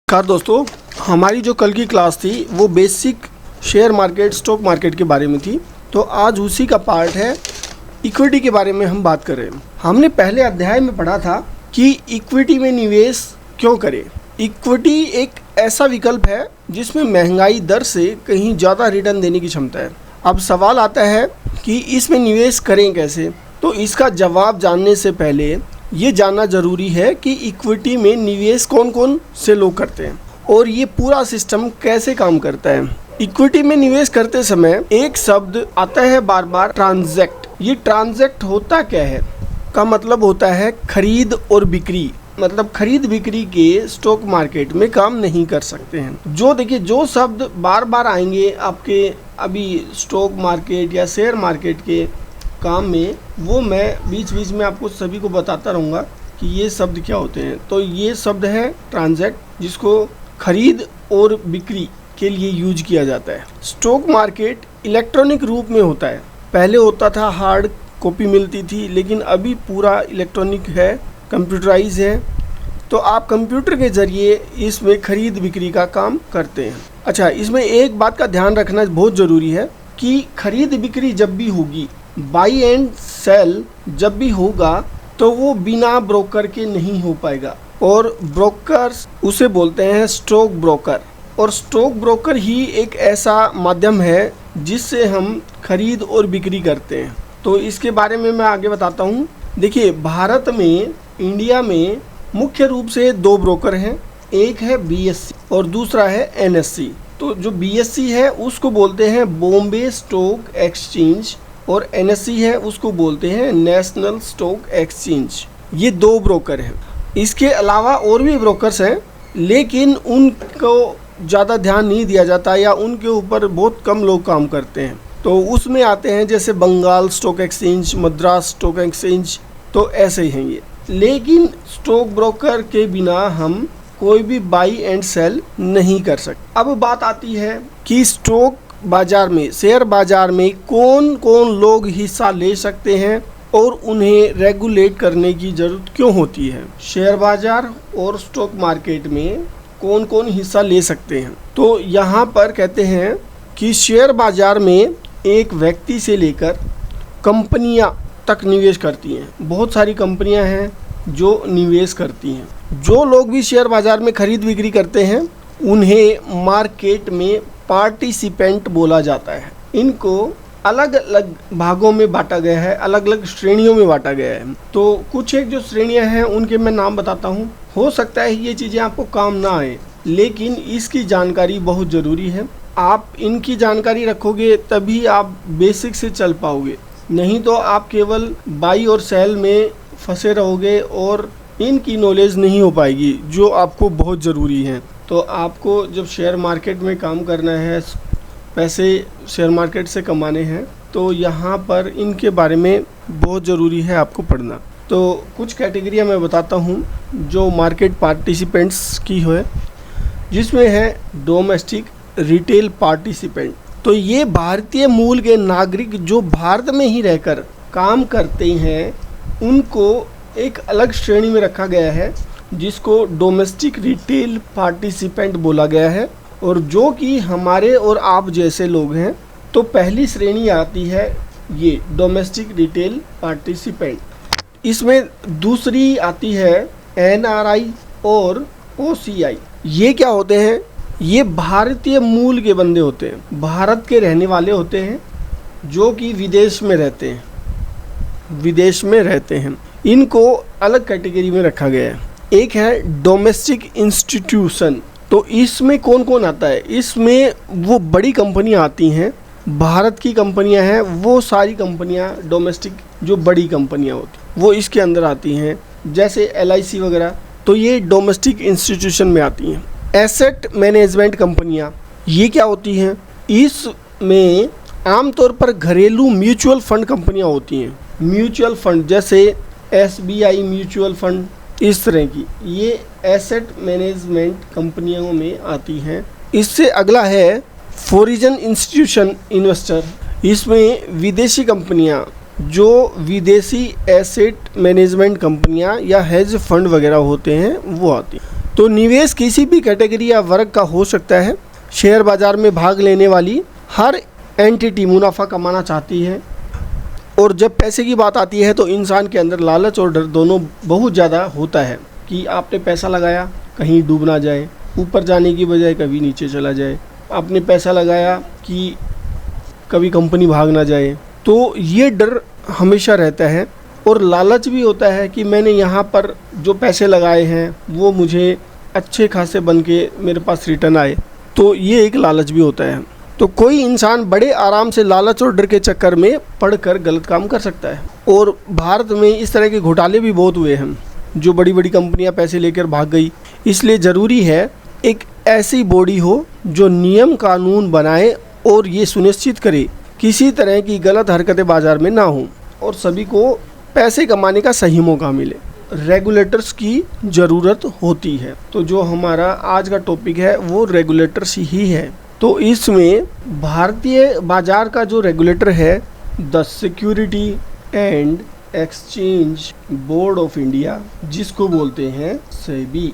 नमस्कार दोस्तों, हमारी जो कल की क्लास थी वो basic share market stock market के बारे में थी। तो आज उसी का पार्ट है इक्विटी के बारे में हम बात कर रहे हैं। हमने पहले अध्याय में पढ़ा था कि इक्विटी में निवेश क्यों करें। इक्विटी एक ऐसा विकल्प है जिसमें महंगाई दर से कहीं ज़्यादा रिटर्न देने की क्षमता है। अब सवाल आता है कि इसमें निवेश करें कैसे। तो इसका जवाब जानने से पहले ये जानना ज़रूरी है कि इक्विटी में निवेश कौन कौन से लोग करते हैं और ये पूरा सिस्टम कैसे काम करता है। इक्विटी में निवेश करते समय एक शब्द आता है बार बार, ट्रांजैक्ट। ये ट्रांजैक्ट होता क्या है का मतलब होता है खरीद और बिक्री। मतलब खरीद बिक्री के स्टॉक मार्केट में काम नहीं कर सकते हैं। जो शब्द बार बार आएंगे आपके अभी स्टॉक मार्केट या शेयर मार्केट के काम में, वो मैं बीच बीच में आपको सभी को बताता रहूँगा कि ये शब्द क्या होते हैं। तो ये शब्द है ट्रांजैक्ट, जिसको खरीद और बिक्री के लिए यूज किया जाता है। स्टॉक मार्केट इलेक्ट्रॉनिक रूप में होता है। पहले होता था हार्ड कॉपी मिलती थी, लेकिन अभी पूरा इलेक्ट्रॉनिक है, कंप्यूटराइज है। तो आप कंप्यूटर के ज़रिए इसमें खरीद बिक्री का काम करते हैं। अच्छा, इसमें एक बात का ध्यान रखना बहुत ज़रूरी है कि खरीद बिक्री जब भी होगी, बाई एंड सेल जब भी होगा, तो वो बिना ब्रोकर के नहीं हो पाएगा। और ब्रोकर्स उसे बोलते हैं स्टॉक ब्रोकर। और स्टॉक ब्रोकर ही एक ऐसा माध्यम है जिससे हम खरीद और बिक्री करते हैं। तो इसके बारे में मैं आगे बताता हूँ। देखिए, भारत में, इंडिया में मुख्य रूप से दो ब्रोकर हैं। एक है BSE और दूसरा है NSE। तो जो BSE है उसको बोलते हैं बॉम्बे स्टॉक एक्सचेंज और NSE है उसको बोलते हैं नेशनल स्टॉक एक्सचेंज। ये दो ब्रोकर हैं। इसके अलावा और भी ब्रोकर्स हैं, लेकिन उनको ज़्यादा ध्यान नहीं दिया जाता या उनके ऊपर बहुत कम लोग काम करते हैं। तो उसमें आते हैं जैसे Bengal stock exchange, Madras stock exchange, तो ऐसे ही हैं ये। लेकिन स्टॉक ब्रोकर के बिना हम कोई भी बाई एंड सेल नहीं कर सकते। अब बात आती है कि स्टॉक बाजार में, शेयर बाजार में कौन कौन लोग हिस्सा ले सकते हैं और उन्हें रेगुलेट करने की ज़रूरत क्यों होती है। शेयर बाजार और स्टॉक मार्केट में कौन कौन हिस्सा ले सकते हैं। तो यहाँ पर कहते हैं कि शेयर बाजार में एक व्यक्ति से लेकर कंपनियाँ तक निवेश करती हैं। बहुत सारी कंपनियाँ हैं जो निवेश करती हैं। जो लोग भी शेयर बाजार में खरीद बिक्री करते हैं उन्हें मार्केट में पार्टिसिपेंट बोला जाता है। इनको अलग अलग भागों में बांटा गया है, अलग अलग श्रेणियों में बांटा गया है। तो कुछ एक जो श्रेणियां हैं उनके मैं नाम बताता हूँ। हो सकता है ये चीज़ें आपको काम ना आए, लेकिन इसकी जानकारी बहुत ज़रूरी है। आप इनकी जानकारी रखोगे तभी आप बेसिक से चल पाओगे, नहीं तो आप केवल बाई और सेल में फंसे रहोगे और इनकी नॉलेज नहीं हो पाएगी, जो आपको बहुत ज़रूरी है। तो आपको जब शेयर मार्केट में काम करना है, पैसे शेयर मार्केट से कमाने हैं, तो यहाँ पर इनके बारे में बहुत ज़रूरी है आपको पढ़ना। तो कुछ कैटेगरियाँ मैं बताता हूँ जो मार्केट पार्टिसिपेंट्स की है, जिसमें है डोमेस्टिक रिटेल पार्टिसिपेंट। तो ये भारतीय मूल के नागरिक जो भारत में ही रहकर काम करते हैं, उनको एक अलग श्रेणी में रखा गया है जिसको डोमेस्टिक रिटेल पार्टिसिपेंट बोला गया है। और जो कि हमारे और आप जैसे लोग हैं, तो पहली श्रेणी आती है ये डोमेस्टिक रिटेल पार्टिसिपेंट। इसमें दूसरी आती है NRI और OCI। ये क्या होते हैं? ये भारतीय मूल के बंदे होते हैं, भारत के रहने वाले होते हैं, जो कि विदेश में रहते हैं। इनको अलग कैटेगरी में रखा गया है। एक है डोमेस्टिक इंस्टीट्यूशन। तो इसमें कौन कौन आता है? इसमें वो बड़ी कंपनियां आती हैं, भारत की कंपनियां हैं, वो सारी कंपनियां डोमेस्टिक जो बड़ी कंपनियां होती वो इसके अंदर आती हैं, जैसे LIC वगैरह। तो ये डोमेस्टिक इंस्टीट्यूशन में आती हैं। एसेट मैनेजमेंट कंपनियां, ये क्या होती हैं? इसमें आमतौर पर घरेलू म्यूचुअल फंड कंपनियां होती हैं। म्यूचुअल फंड जैसे SBI म्यूचुअल फंड, इस तरह की ये एसेट मैनेजमेंट कंपनियों में आती हैं। इससे अगला है फॉरेन इंस्टीट्यूशन इन्वेस्टर। इसमें विदेशी कंपनियां जो विदेशी एसेट मैनेजमेंट कंपनियां या हेज फंड वगैरह होते हैं वो आती हैं। तो निवेश किसी भी कैटेगरी या वर्ग का हो सकता है। शेयर बाजार में भाग लेने वाली हर एंटिटी मुनाफा कमाना चाहती है, और जब पैसे की बात आती है तो इंसान के अंदर लालच और डर दोनों बहुत ज़्यादा होता है कि आपने पैसा लगाया कहीं डूब ना जाए, ऊपर जाने की बजाय कभी नीचे चला जाए। आपने पैसा लगाया कि कभी कंपनी भाग ना जाए, तो ये डर हमेशा रहता है। और लालच भी होता है कि मैंने यहाँ पर जो पैसे लगाए हैं वो मुझे अच्छे खासे बन के मेरे पास रिटर्न आए, तो ये एक लालच भी होता है। तो कोई इंसान बड़े आराम से लालच और डर के चक्कर में पड़कर गलत काम कर सकता है। और भारत में इस तरह के घोटाले भी बहुत हुए हैं, जो बड़ी बड़ी कंपनियां पैसे लेकर भाग गई। इसलिए ज़रूरी है एक ऐसी बॉडी हो जो नियम कानून बनाए और ये सुनिश्चित करे किसी तरह की गलत हरकतें बाजार में ना हो और सभी को पैसे कमाने का सही मौका मिले। रेगुलेटर्स की ज़रूरत होती है। तो जो हमारा आज का टॉपिक है वो रेगुलेटर्स ही है। तो इसमें भारतीय बाजार का जो रेगुलेटर है, the security and exchange board of India, जिसको बोलते हैं सेबी।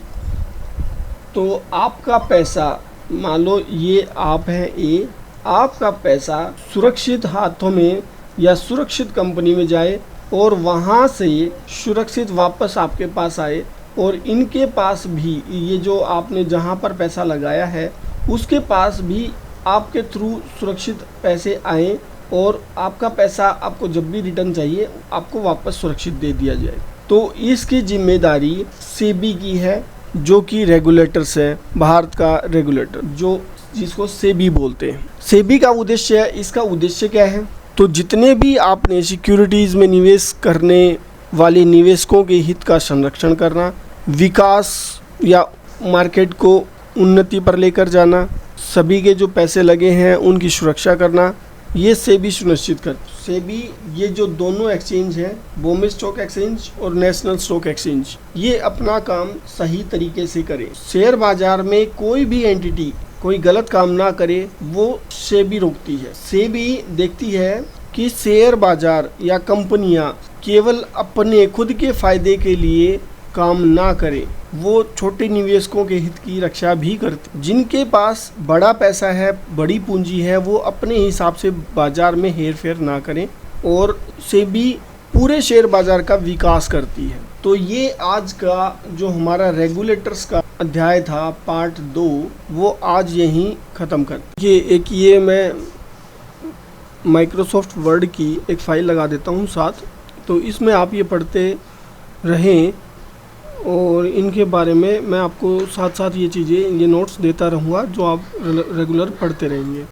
तो आपका पैसा, मान लो ये आप हैं ए, आपका पैसा सुरक्षित हाथों में या सुरक्षित कंपनी में जाए और वहाँ से सुरक्षित वापस आपके पास आए, और इनके पास भी ये जो आपने जहाँ पर पैसा लगाया है उसके पास भी आपके थ्रू सुरक्षित पैसे आए और आपका पैसा आपको जब भी रिटर्न चाहिए आपको वापस सुरक्षित दे दिया जाए। तो इसकी जिम्मेदारी सेबी की है, जो कि रेगुलेटर्स है, भारत का रेगुलेटर जो जिसको सेबी बोलते हैं। सेबी का उद्देश्य है, इसका उद्देश्य क्या है, तो जितने भी आपने सिक्योरिटीज़ में निवेश करने वाले निवेशकों के हित का संरक्षण करना, विकास या मार्केट को उन्नति पर लेकर जाना, सभी के जो पैसे लगे हैं उनकी सुरक्षा करना, ये सेबी सुनिश्चित कर। सेबी ये जो दोनों एक्सचेंज हैं, बॉम्बे स्टॉक एक्सचेंज और नेशनल स्टॉक एक्सचेंज, ये अपना काम सही तरीके से करें। शेयर बाजार में कोई भी एंटिटी कोई गलत काम ना करे, वो सेबी रोकती है। सेबी देखती है कि शेयर बाजार या कंपनियां केवल अपने खुद के फायदे के लिए काम ना करें, वो छोटे निवेशकों के हित की रक्षा भी करते। जिनके पास बड़ा पैसा है, बड़ी पूंजी है, वो अपने हिसाब से बाजार में हेर फेर ना करें, और सेबी पूरे शेयर बाजार का विकास करती है। तो ये आज का जो हमारा रेगुलेटर्स का अध्याय था पार्ट 2, वो आज यहीं ख़त्म कर। ये मैं माइक्रोसॉफ्ट वर्ड की एक फ़ाइल लगा देता हूँ साथ, तो इसमें आप ये पढ़ते रहें और इनके बारे में मैं आपको साथ साथ ये चीज़ें, ये नोट्स देता रहूँगा जो आप रेगुलर पढ़ते रहेंगे।